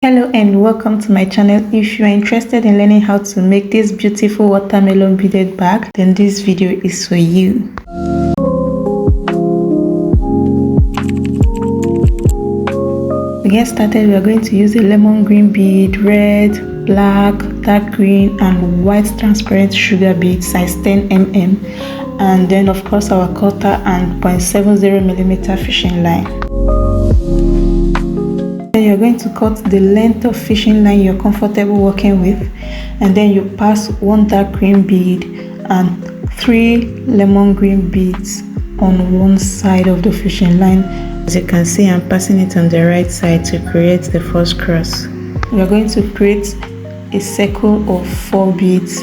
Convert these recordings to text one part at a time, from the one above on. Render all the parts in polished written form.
Hello and welcome to my channel. If you are interested in learning how to make this beautiful watermelon beaded bag, then this video is for you. To get started, we are going to use a lemon green bead, red, black, dark green and white transparent sugar bead size 10 mm, and then of course our cutter and 0.70mm fishing line. Then you're going to cut the length of fishing line you're comfortable working with, and then you pass one dark green bead and 3 lemon green beads on one side of the fishing line. As you can see, I'm passing it on the right side to create the first cross. You're going to create a circle of 4 beads.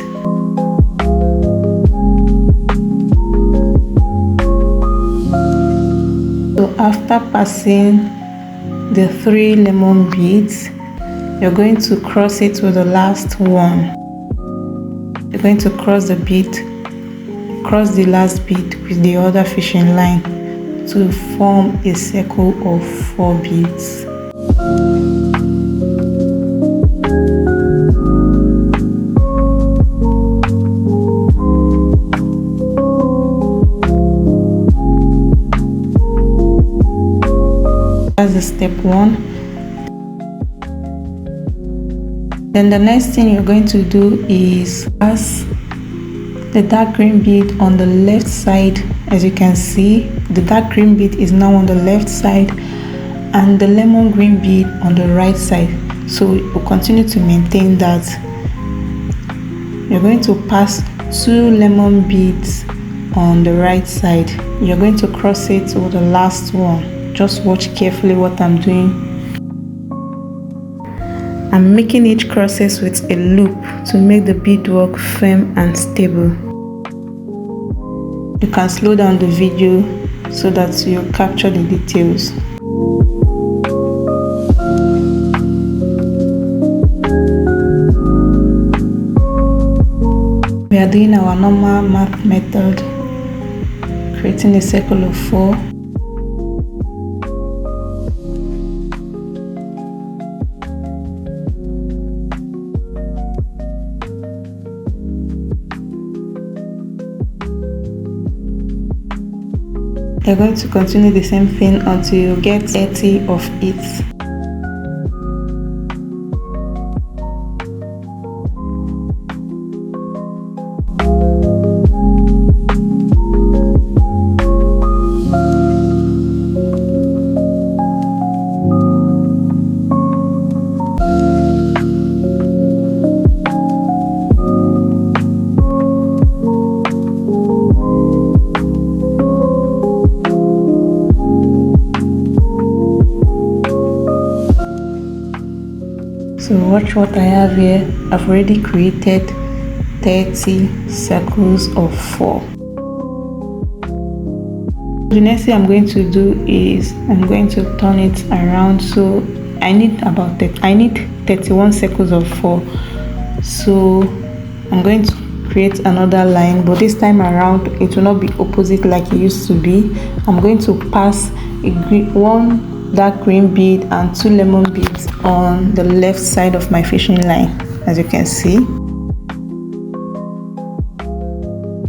So after passing the 3 lemon beads, you're going to cross it with the last one. You're going to cross the last bead with the other fishing line to form a circle of 4 beads. That's the step 1. Then the next thing you're going to do is pass the dark green bead on the left side. As you can see, the dark green bead is now on the left side and the lemon green bead on the right side. So we'll continue to maintain that. You're going to pass 2 lemon beads on the right side. You're going to cross it with the last one. Just watch carefully what I'm doing. I'm making each crosses with a loop to make the beadwork firm and stable. You can slow down the video so that you capture the details. We are doing our normal math method, creating a circle of 4. You're going to continue the same thing until you get 30 of it. So watch what I have here. I've already created 30 circles of 4. The next thing I'm going to do is I'm going to turn it around. So I need 31 circles of 4. So I'm going to create another line, but this time around it will not be opposite like it used to be. I'm going to pass one dark green bead and 2 lemon beads on the left side of my fishing line, as you can see.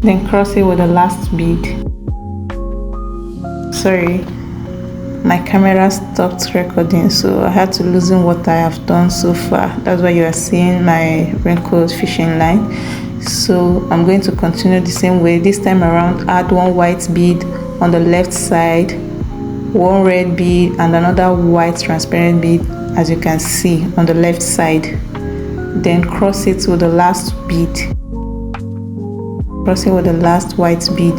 Then cross it with the last bead. Sorry, my camera stopped recording, so I had to loosen what I have done so far. That's why you are seeing my wrinkled fishing line. So I'm going to continue the same way. This time around, add 1 white bead on the left side, 1 red bead and another white transparent bead, as you can see on the left side. Then cross it with the last bead. Cross it with the last white bead.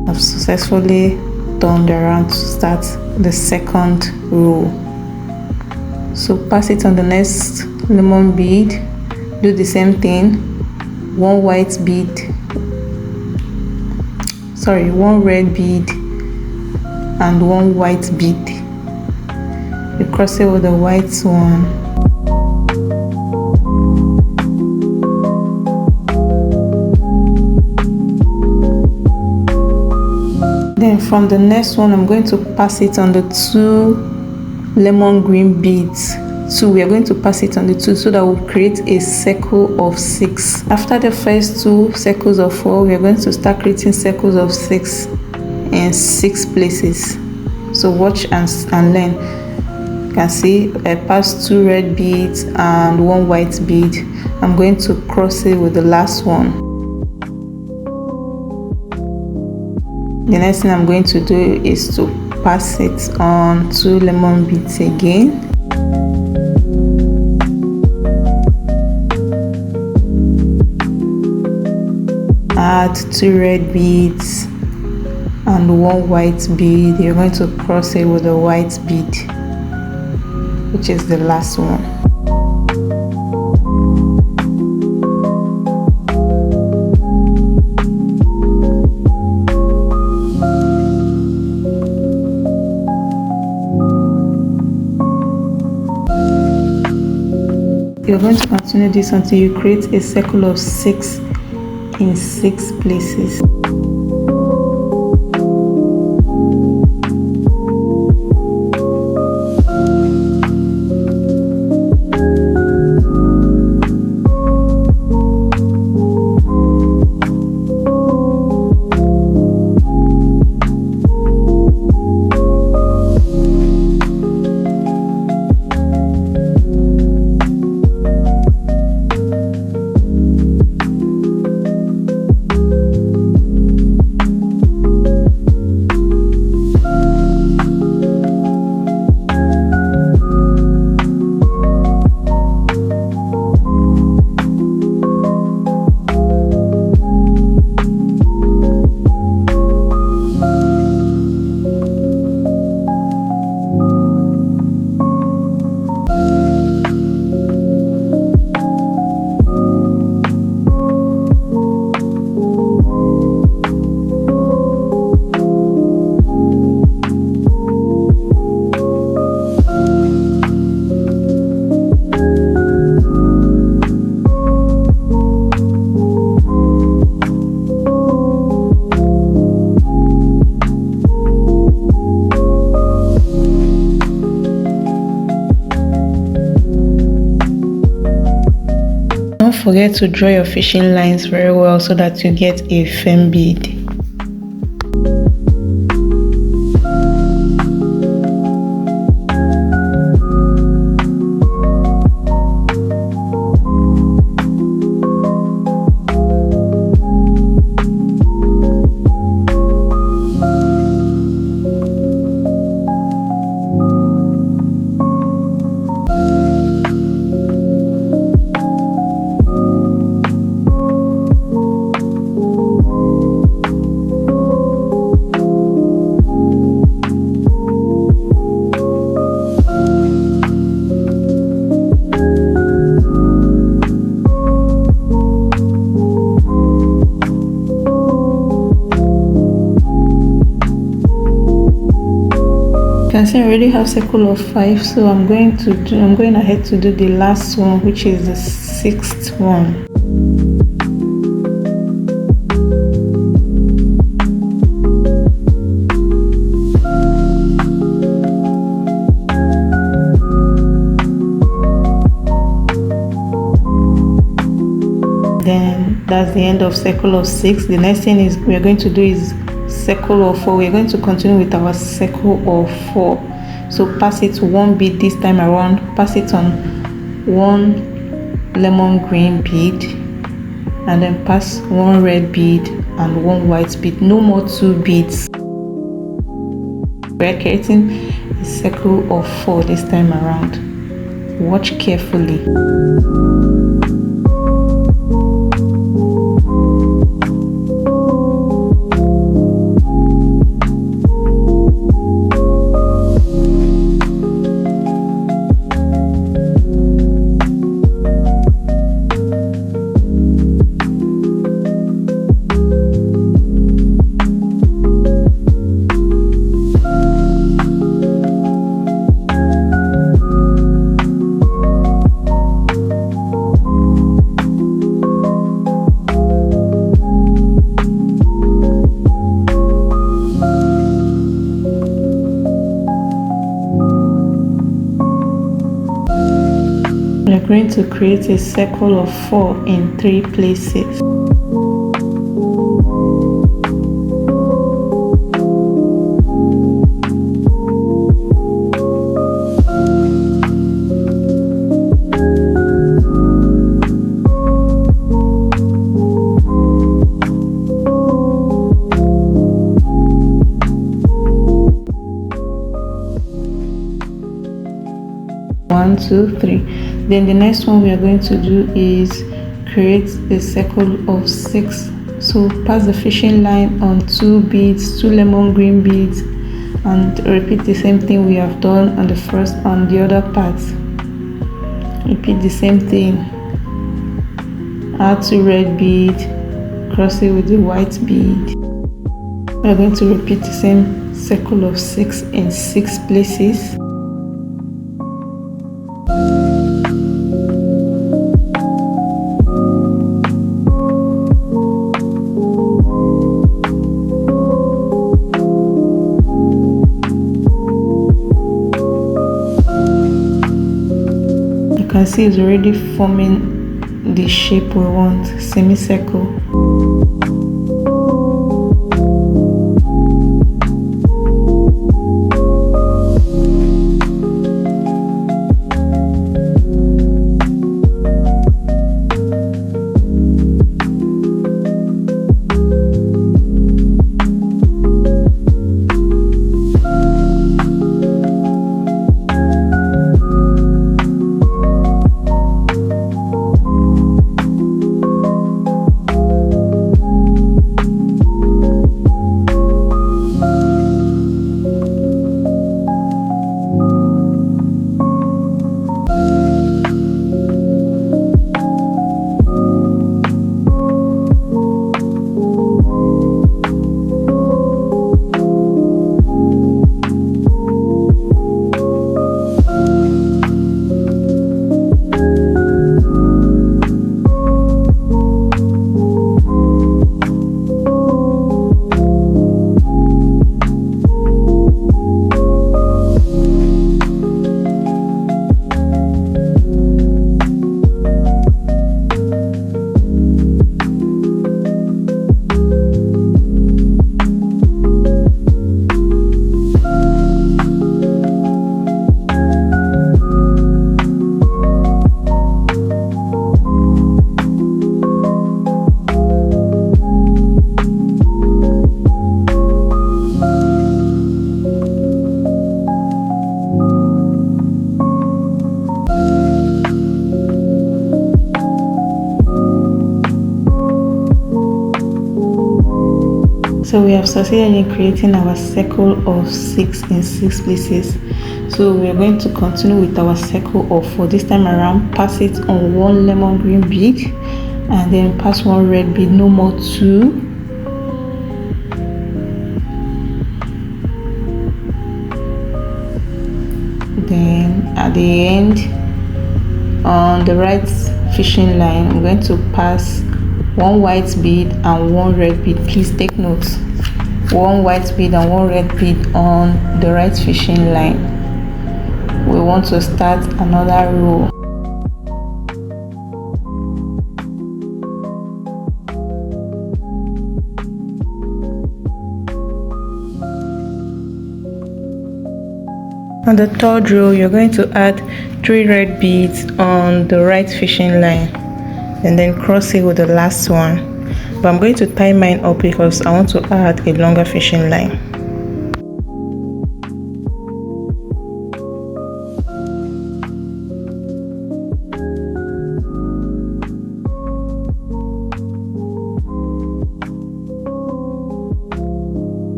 I've successfully turned around to start the second row. So pass it on the next lemon bead. Do the same thing. 1 white bead. Sorry, 1 red bead and 1 white bead. You cross it with the white one. Then from the next one, I'm going to pass it on the 2 lemon green beads. So we are going to pass it on the two so that we'll create a circle of 6. After the first 2 circles of 4, we are going to start creating circles of 6 in 6 places. So watch and learn. You can see I passed 2 red beads and 1 white bead. I'm going to cross it with the last one. The next thing I'm going to do is to pass it on 2 lemon beads again. Add 2 red beads and 1 white bead. You're going to cross it with a white bead, which is the last one. You're going to continue this until you create a circle of 6 in 6 places. Don't forget to draw your fishing lines very well so that you get a firm bead. You can see I already have circle of 5, so I'm going ahead to do the last one, which is the 6th one. Then that's the end of circle of 6. The next thing is we are going to do is circle of 4. We're going to continue with our circle of 4. So pass it 1 bead this time around, pass it on 1 lemon green bead, and then pass 1 red bead and 1 white bead. No more 2 beads. We're creating a circle of 4 this time around. Watch carefully. We're going to create a circle of 4 in 3 places. One, 2, 3. Then the next one we are going to do is create a circle of 6. So pass the fishing line on 2 beads, 2 lemon green beads, and repeat the same thing we have done on the first on the other part. Repeat the same thing. Add 2 red bead, cross it with the white bead. We are going to repeat the same circle of 6 in 6 places. You can see it's already forming the shape we want, semicircle. So we have succeeded in creating our circle of 6 in 6 places. So we are going to continue with our circle of 4. This time around, pass it on 1 lemon green bead and then pass 1 red bead, no more 2. Then at the end, on the right fishing line, I'm going to pass 1 white bead and 1 red bead. Please take note, 1 white bead and 1 red bead on the right fishing line. We want to start another row. On the third row, you're going to add 3 red beads on the right fishing line and then cross it with the last one. But I'm going to tie mine up because I want to add a longer fishing line.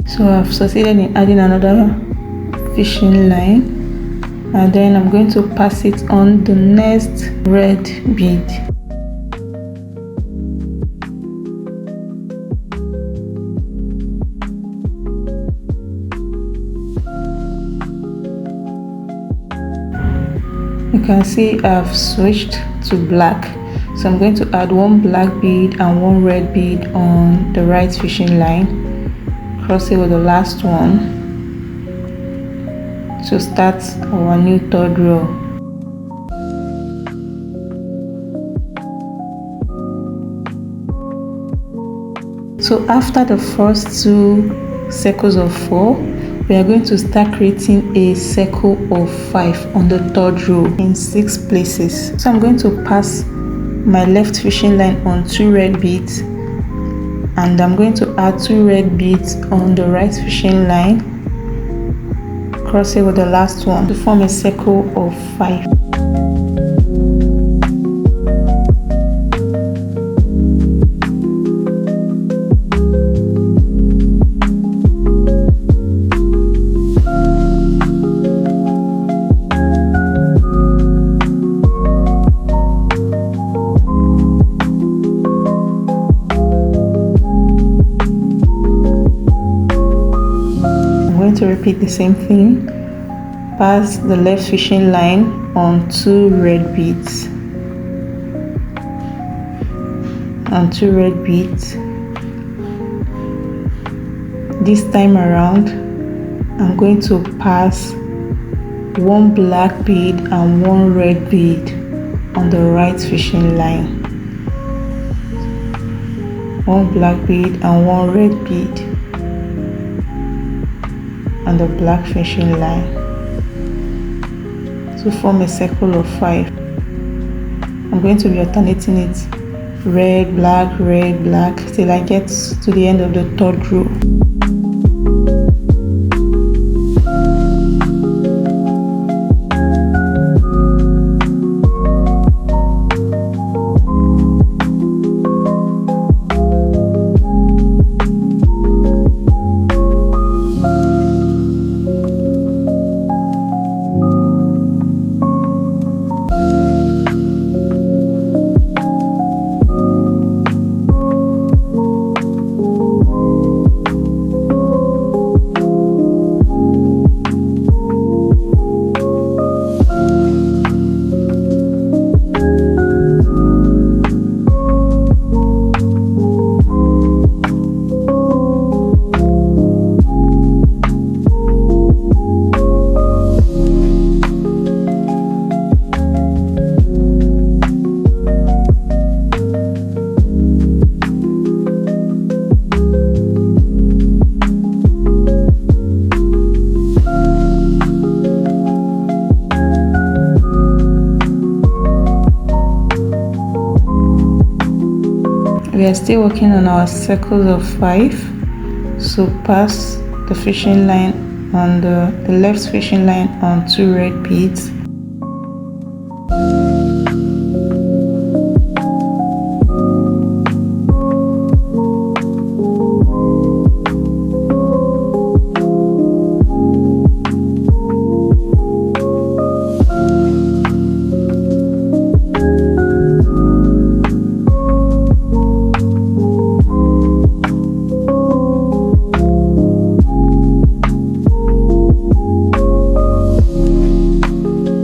So I've succeeded in adding another fishing line, and then I'm going to pass it on the next red bead. You can see I've switched to black, so I'm going to add 1 black bead and 1 red bead on the right fishing line, cross it with the last one to start our new third row. So after the first 2 circles of 4, we are going to start creating a circle of 5 on the 3rd row in 6 places. So I'm going to pass my left fishing line on 2 red beads, and I'm going to add 2 red beads on the right fishing line, cross it with the last one to form a circle of 5. To repeat the same thing, pass the left fishing line on 2 red beads, This time around, I'm going to pass 1 black bead and 1 red bead on the right fishing line, 1 black bead and 1 red bead on the black fishing line to form a circle of 5. I'm going to be alternating it red, black, till I get to the end of the 3rd row. We are still working on our circles of 5, so pass the fishing line on the left fishing line on 2 red beads.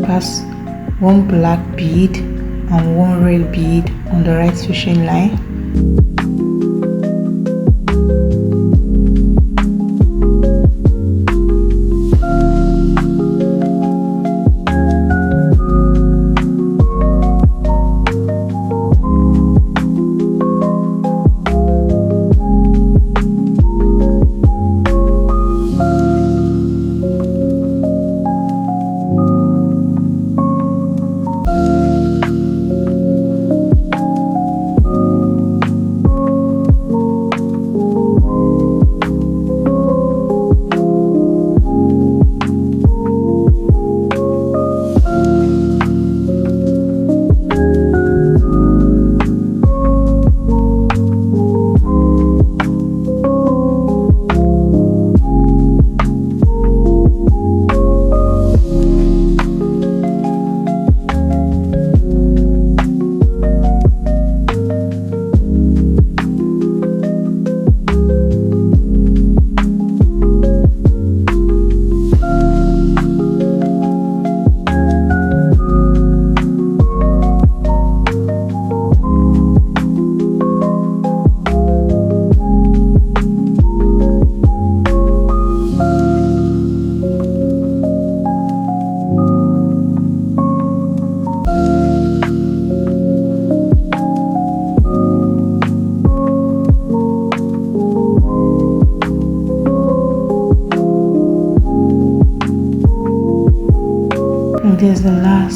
Pass 1 black bead and 1 red bead on the right fishing line.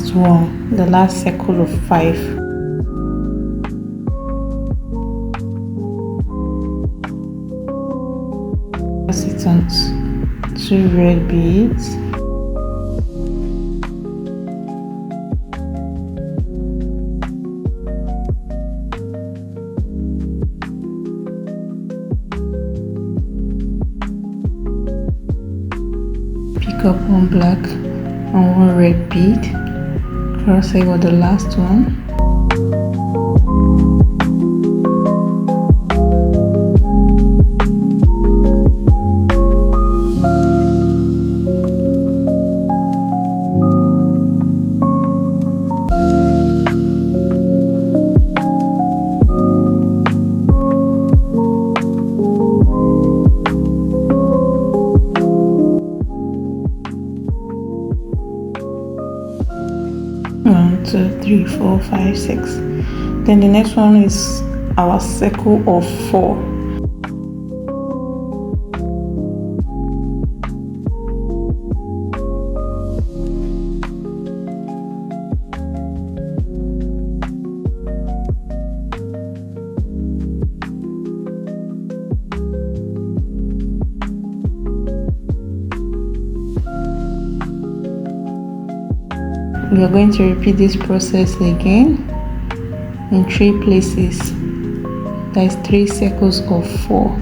last one, the last circle of 5. Pass it on 2 red beads. Pick up one black and one red bead, cross over the last one. One, 2, 3, 4, 5, 6. Then the next one is our circle of 4. We are going to repeat this process again in 3 places. That is 3 circles of 4.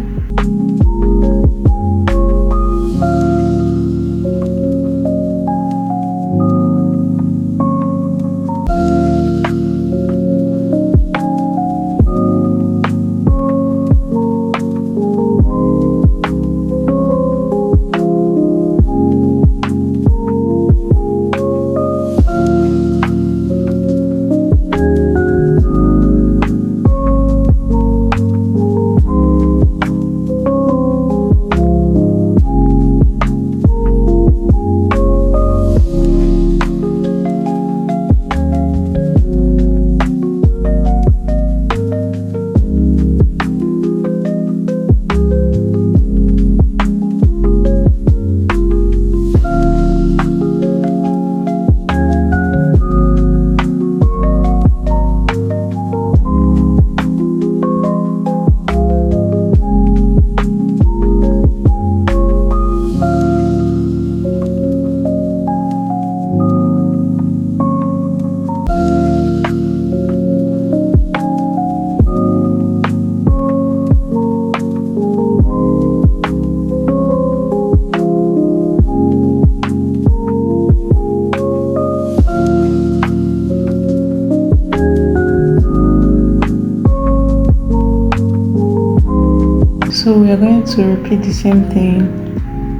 So we are going to repeat the same thing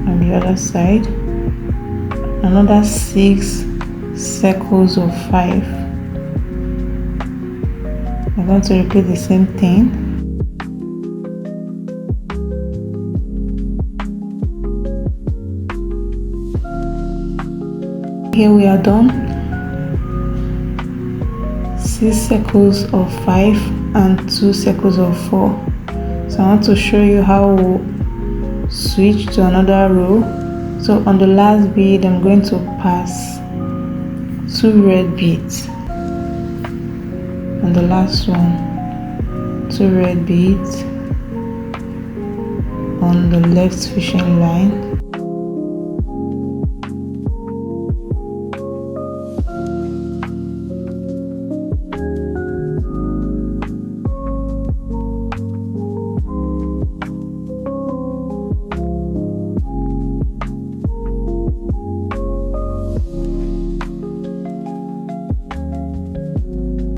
on the other side. Another 6 circles of 5. We're going to repeat the same thing. Here we are done. 6 circles of 5 and 2 circles of 4. So I want to show you how we'll switch to another row. So on the last bead, I'm going to pass 2 red beads. On the last one, 2 red beads on the left fishing line.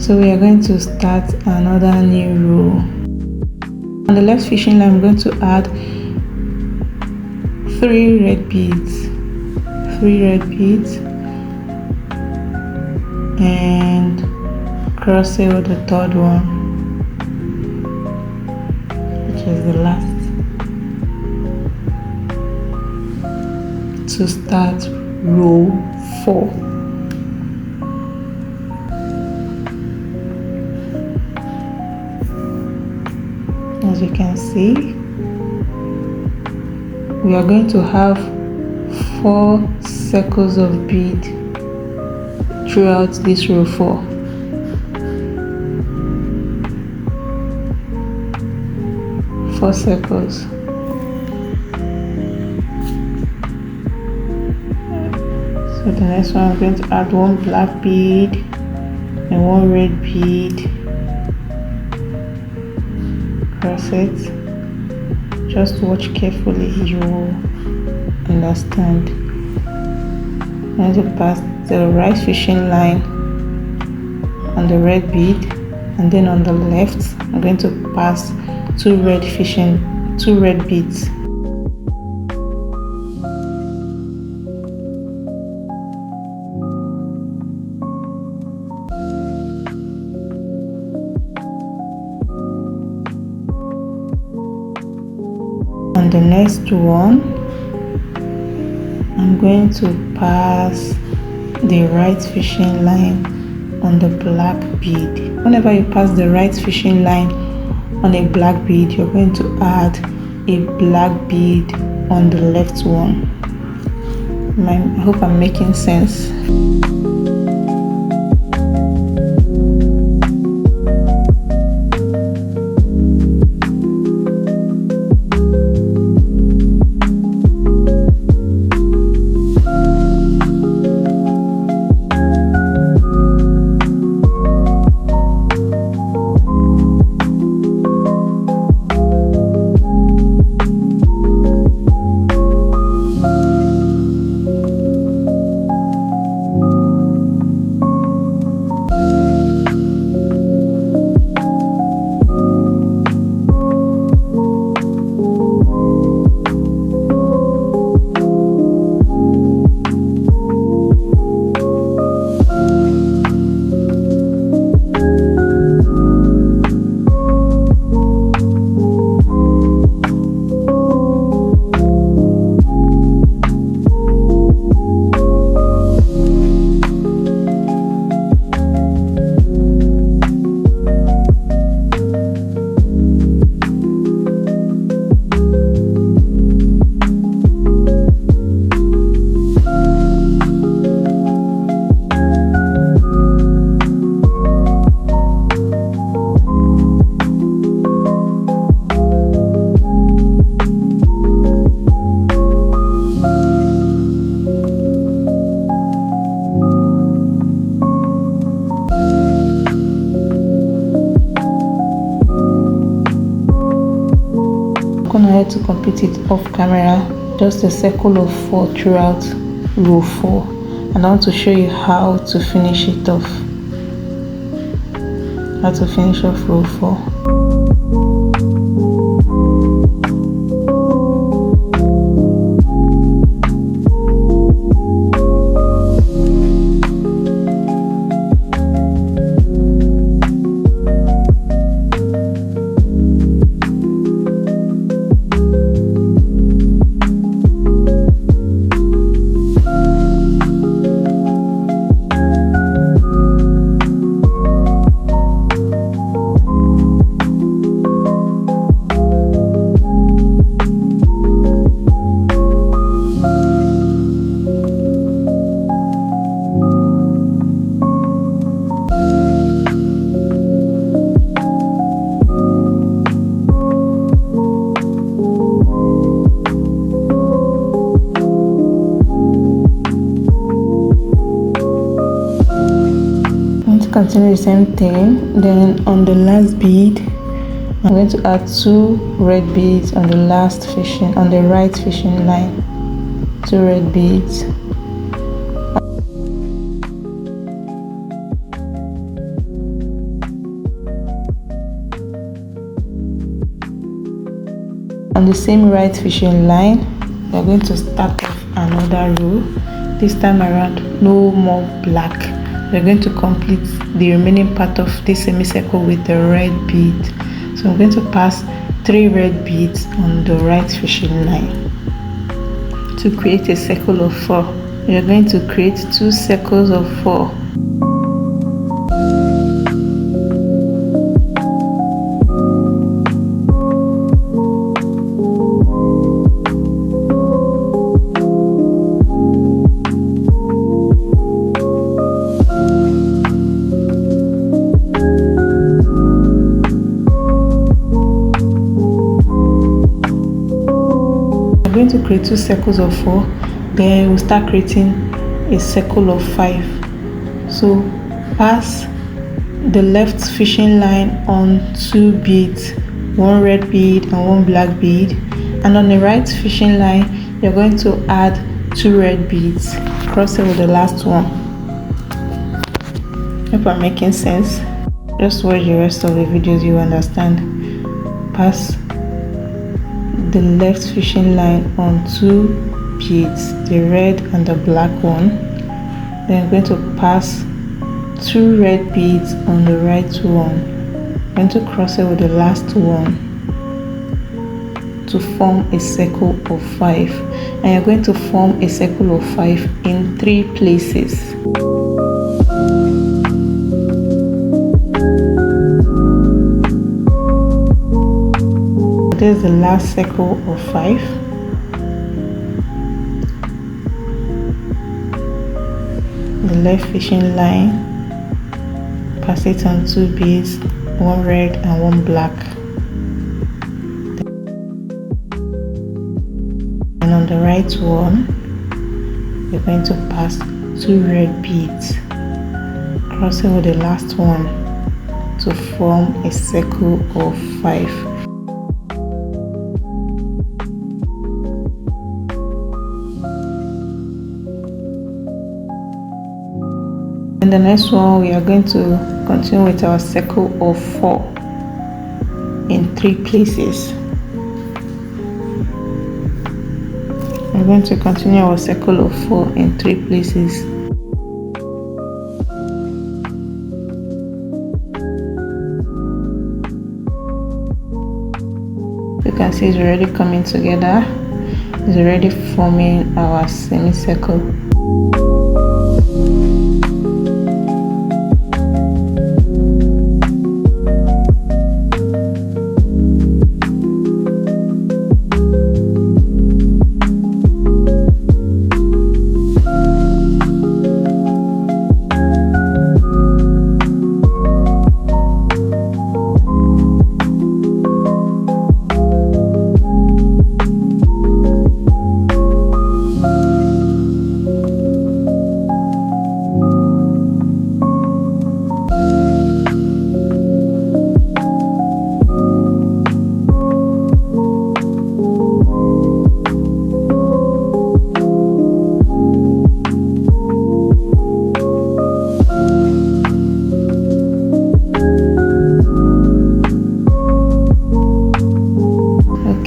So we are going to start another new row. On the left fishing line, I'm going to add 3 red beads, 3 red beads, and cross over the third one, which is the last, to start row 4. As you can see, we are going to have 4 circles of bead throughout this row 4. Four circles. So the next one, I'm going to add one black bead and one red bead. Cross it. Just watch carefully, you will understand. I'm going to pass the right fishing line on the red bead, and then on the left I'm going to pass two red beads. On the next one, I'm going to pass the right fishing line on the black bead. Whenever you pass the right fishing line on a black bead, you're going to add a black bead on the left one. I hope I'm making sense. I'm gonna have to complete it off camera, just a circle of 4 throughout row 4, and I want to show you how to finish it off. How to finish off row 4. Continue the same thing. Then on the last bead, I'm going to add 2 red beads on the right fishing line. 2 red beads. On the same right fishing line, we're going to start off another row. This time around, no more black. We're going to complete the remaining part of this semicircle with the red bead. So I'm going to pass 3 red beads on the right fishing line to create a circle of 4. You're going to create 2 circles of 4. to create 2 circles of 4, then we'll start creating a circle of 5. So pass the left fishing line on 2 beads, 1 red bead and 1 black bead, and on the right fishing line you're going to add 2 red beads. Cross it with the last one. Hope I'm making sense. Just watch the rest of the videos, you understand. Pass the left fishing line on 2 beads, the red and the black one. Then I'm going to pass 2 red beads on the right one. I'm going to cross it with the last one to form a circle of 5, and you're going to form a circle of 5 in 3 places. This is the last circle of 5. The left fishing line, pass it on 2 beads, 1 red and 1 black. And on the right one, you're going to pass 2 red beads. Cross it with the last one to form a circle of 5. In the next one, we are going to continue with our circle of 4 in 3 places. We're going to continue our circle of 4 in 3 places. You can see it's already coming together. It's already forming our semicircle.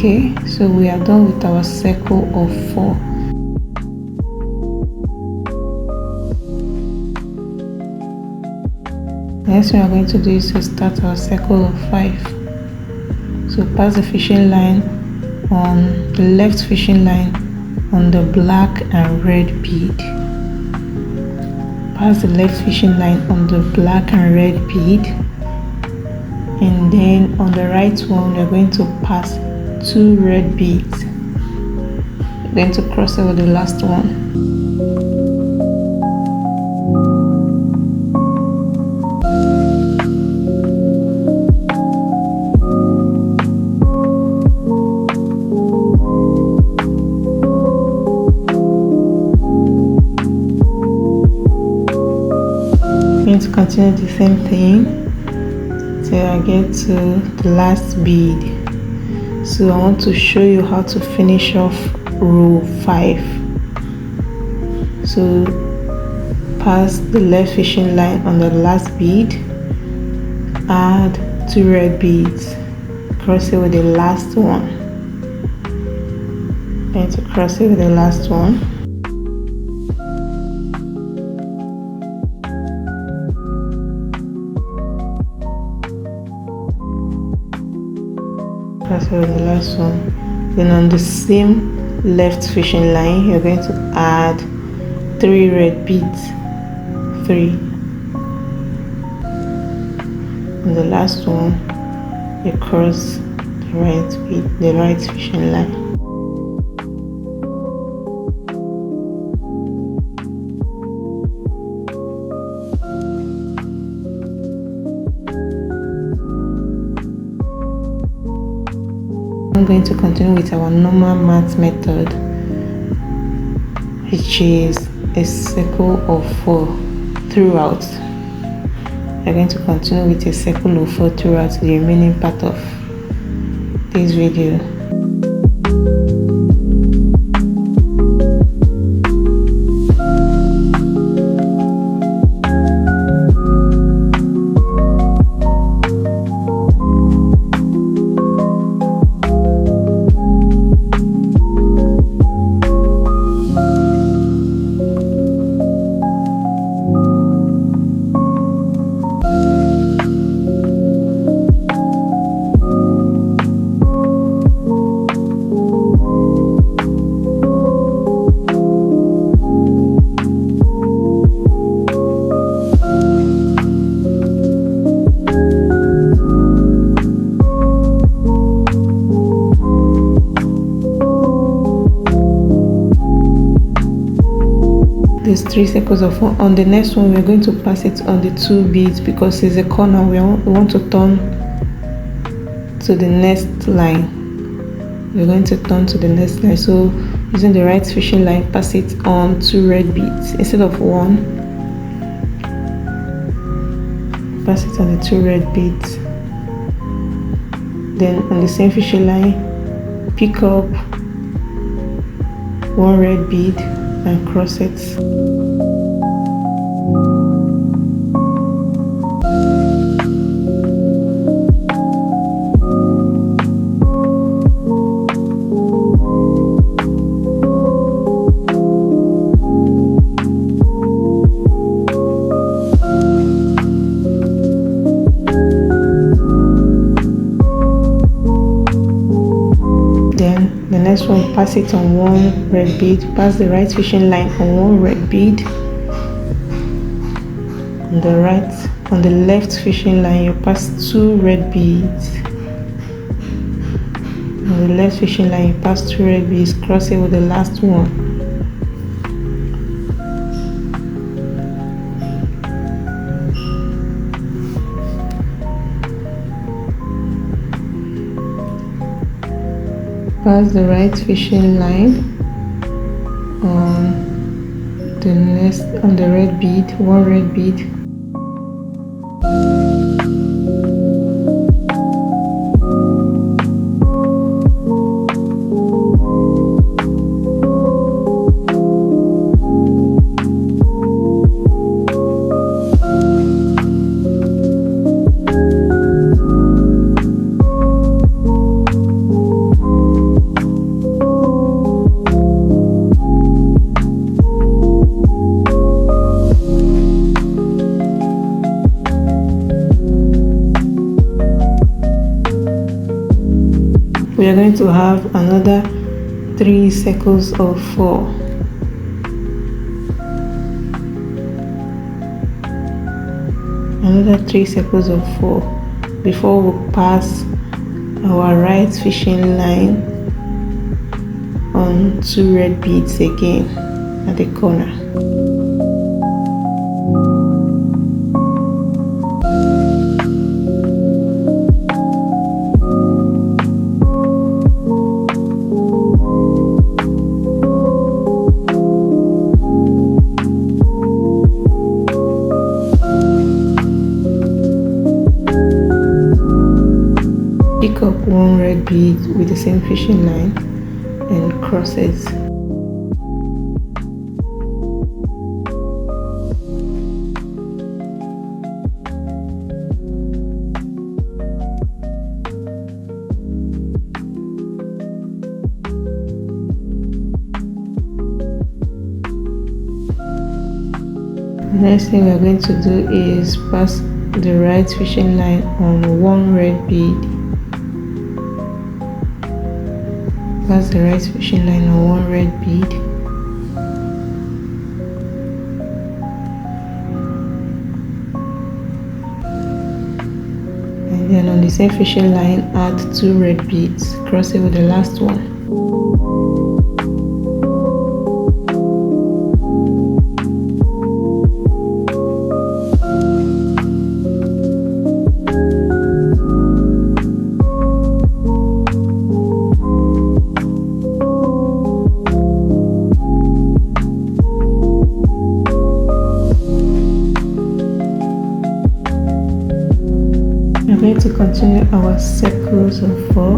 Okay, so we are done with our circle of 4. Next thing we are going to do is to start our circle of 5. So pass the fishing line on the left fishing line on the black and red bead. Pass the left fishing line on the black and red bead, and then on the right one we're going to pass 2 red beads. We're going to cross it with the last one. I'm going to continue the same thing till I get to the last bead. So I want to show you how to finish off row 5. So pass the left fishing line on the last bead, add 2 red beads, cross it with the last one. Going to cross it with the last one. Cross it with the last one. Then on the same left fishing line, you're going to add 3 red beads. 3. And the last one, you cross the right bead, the right fishing line. I'm going to continue with our normal mat method, which is a circle of 4 throughout. We're going to continue with a circle of 4 throughout the remaining part of this video. There's 3 circles of 4. On the next one, we're going to pass it on the 2 beads because it's a corner. We want to turn to the next line. We're going to turn to the next line. So using the right fishing line, pass it on 2 red beads instead of 1. Pass it on the 2 red beads. Then on the same fishing line, pick up 1 red bead and cross it. Then the next one, pass it on 1 red bead. Pass the right fishing line on 1 red bead. On the left fishing line, you pass 2 red beads. On the left fishing line, you pass 2 red beads. Cross it with the last one. Pass the right fishing line on the red bead, 1 red bead. We are going to have another 3 circles of 4. Another 3 circles of 4 before we pass our right fishing line on 2 red beads again at the corner. Pick up 1 red bead with the same fishing line and cross it. Next thing we are going to do is pass the right fishing line on 1 red bead. Pass the right fishing line on 1 red bead. And then on the same fishing line, add 2 red beads. Cross it with the last one. going to continue our circles of 4.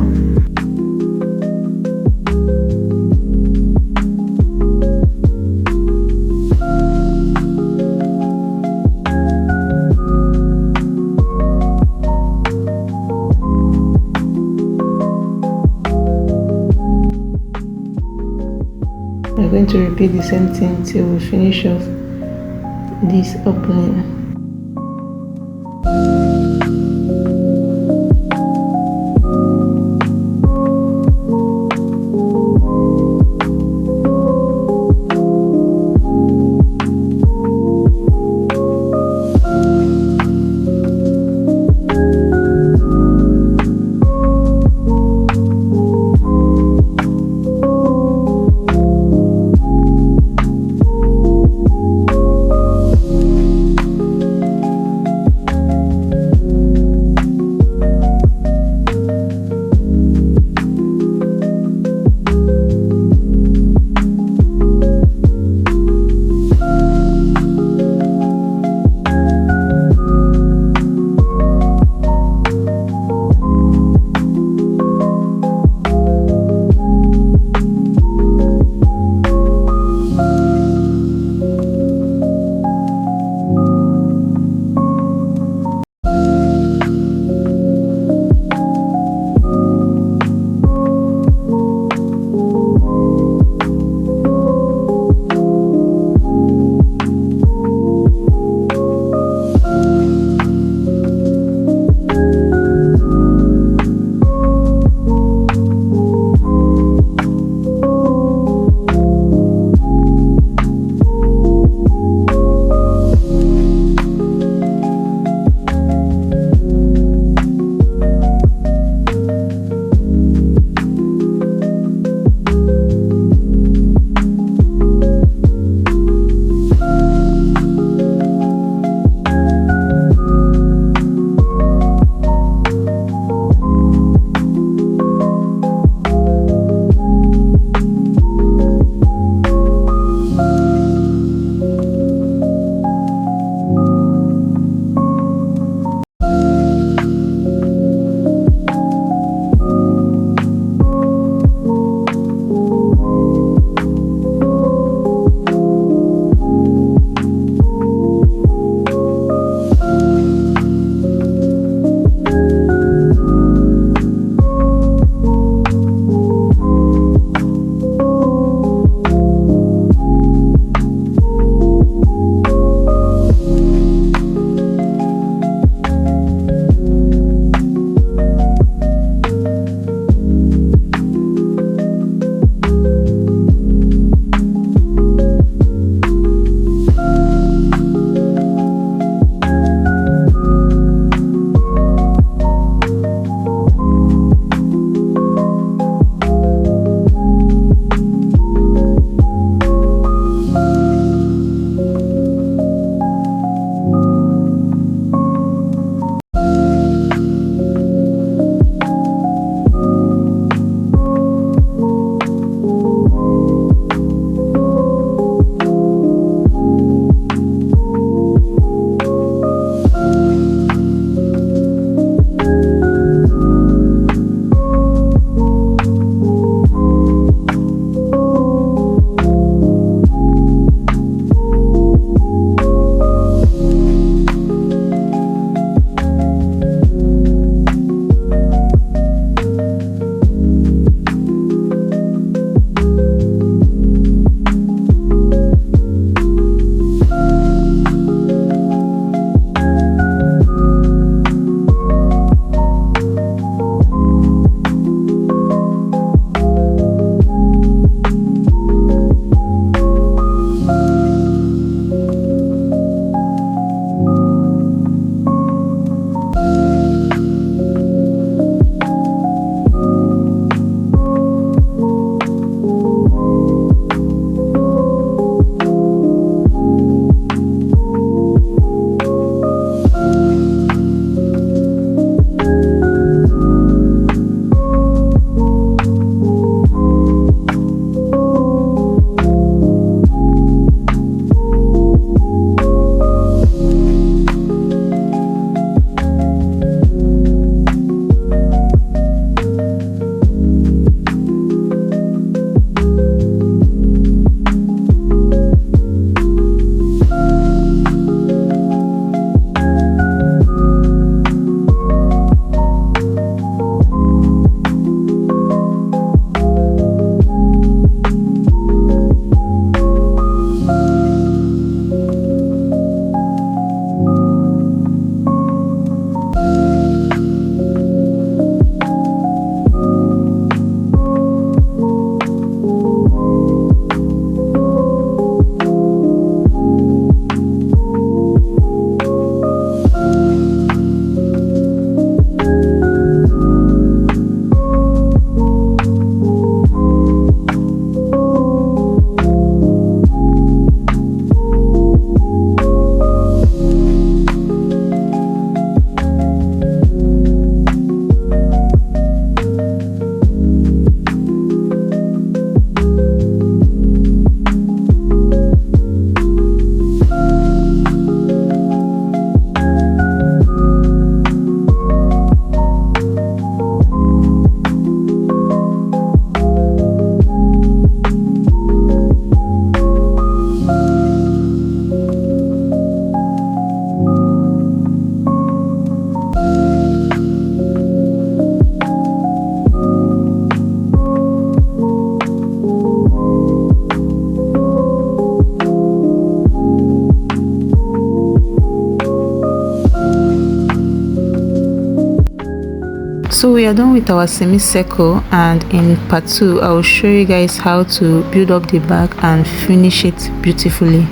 We're going to repeat the same thing till we finish off this opening. So we are done with our semicircle, and in part 2 I will show you guys how to build up the bag and finish it beautifully.